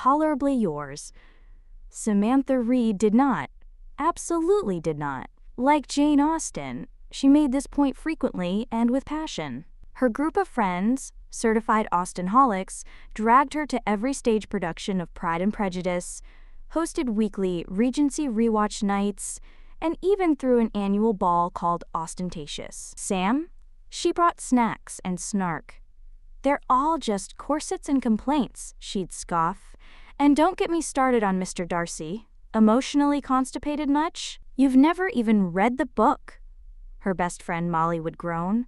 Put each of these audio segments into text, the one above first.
tolerably yours. Samantha Reed did not. Absolutely did not. Like Jane Austen, she made this point frequently and with passion. Her group of friends, certified Austenholics, dragged her to every stage production of Pride and Prejudice, hosted weekly Regency rewatch nights, and even threw an annual ball called Ostentatious. Sam? She brought snacks and snark. "They're all just corsets and complaints," she'd scoff. "And don't get me started on Mr. Darcy. Emotionally constipated much? You've never even read the book," her best friend Molly would groan.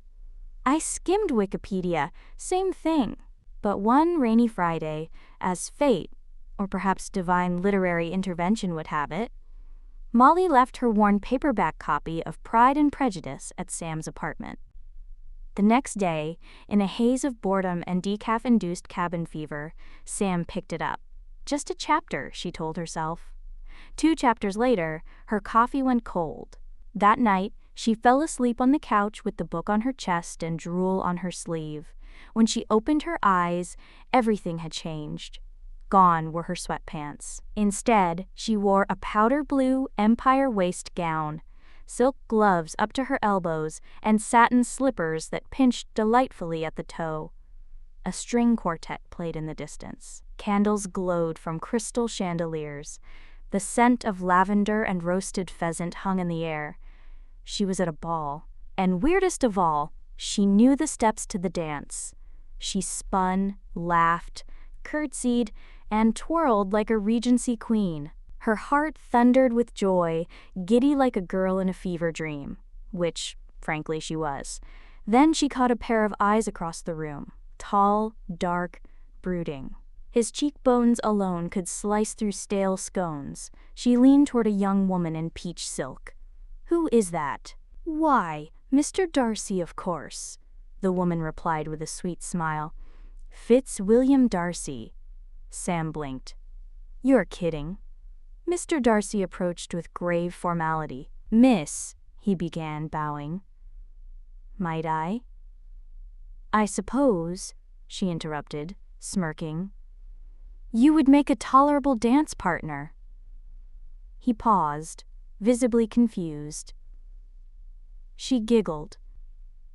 "I skimmed Wikipedia, same thing." But one rainy Friday, as fate, or perhaps divine literary intervention would have it, Molly left her worn paperback copy of Pride and Prejudice at Sam's apartment. The next day, in a haze of boredom and decaf-induced cabin fever, Sam picked it up. Just a chapter, she told herself. 2 chapters later, her coffee went cold. That night, she fell asleep on the couch with the book on her chest and drool on her sleeve. When she opened her eyes, everything had changed. Gone were her sweatpants. Instead, she wore a powder blue empire waist gown, silk gloves up to her elbows, and satin slippers that pinched delightfully at the toe. A string quartet played in the distance. Candles glowed from crystal chandeliers. The scent of lavender and roasted pheasant hung in the air. She was at a ball. And weirdest of all, she knew the steps to the dance. She spun, laughed, curtsied, and twirled like a Regency queen. Her heart thundered with joy, giddy like a girl in a fever dream, which, frankly, she was. Then she caught a pair of eyes across the room, tall, dark, brooding. His cheekbones alone could slice through stale scones. She leaned toward a young woman in peach silk. "Who is that?" "Why, Mr. Darcy, of course," the woman replied with a sweet smile. "Fitzwilliam Darcy." Sam blinked. "You're kidding." Mr. Darcy approached with grave formality. "Miss," he began, bowing. "Might I?" "I suppose," she interrupted, smirking, "you would make a tolerable dance partner." He paused, visibly confused. She giggled.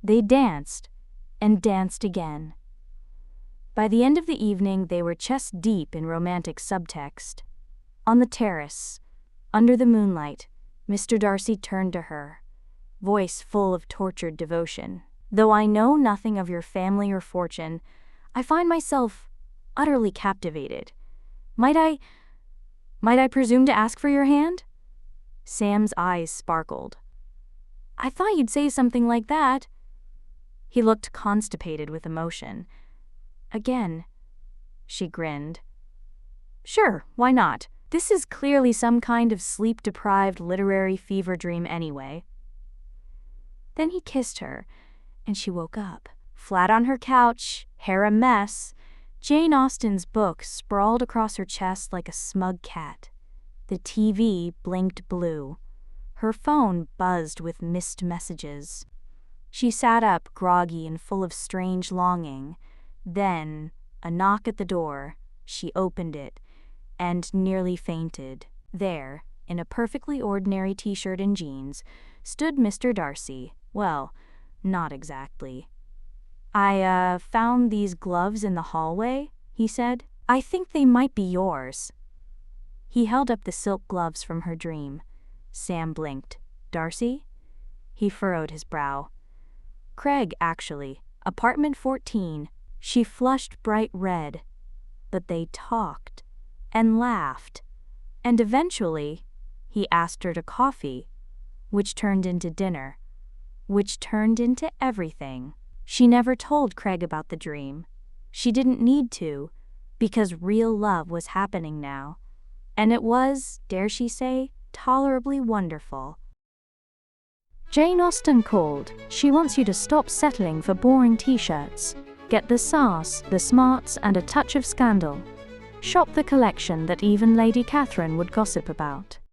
They danced, and danced again. By the end of the evening, they were chest-deep in romantic subtext. On the terrace, under the moonlight, Mr. Darcy turned to her, voice full of tortured devotion. "Though I know nothing of your family or fortune, I find myself utterly captivated. Might I presume to ask for your hand?" Sam's eyes sparkled. "I thought you'd say something like that." He looked constipated with emotion. "Again," she grinned. "Sure, why not? This is clearly some kind of sleep-deprived literary fever dream anyway." Then he kissed her, and she woke up. Flat on her couch, hair a mess, Jane Austen's book sprawled across her chest like a smug cat. The TV blinked blue. Her phone buzzed with missed messages. She sat up, groggy and full of strange longing. Then, a knock at the door. She opened it, and nearly fainted. There, in a perfectly ordinary t-shirt and jeans, stood Mr. Darcy. Well, not exactly. "I found these gloves in the hallway," he said. "I think they might be yours." He held up the silk gloves from her dream. Sam blinked. "Darcy?" He furrowed his brow. "Craig, actually. Apartment 14. She flushed bright red. But they talked and laughed, and eventually he asked her to coffee, which turned into dinner, which turned into everything. She never told Craig about the dream. She didn't need to, because real love was happening now. And it was, dare she say, tolerably wonderful. Jane Austen called. She wants you to stop settling for boring t-shirts. Get the sass, the smarts, and a touch of scandal. Shop the collection that even Lady Catherine would gossip about.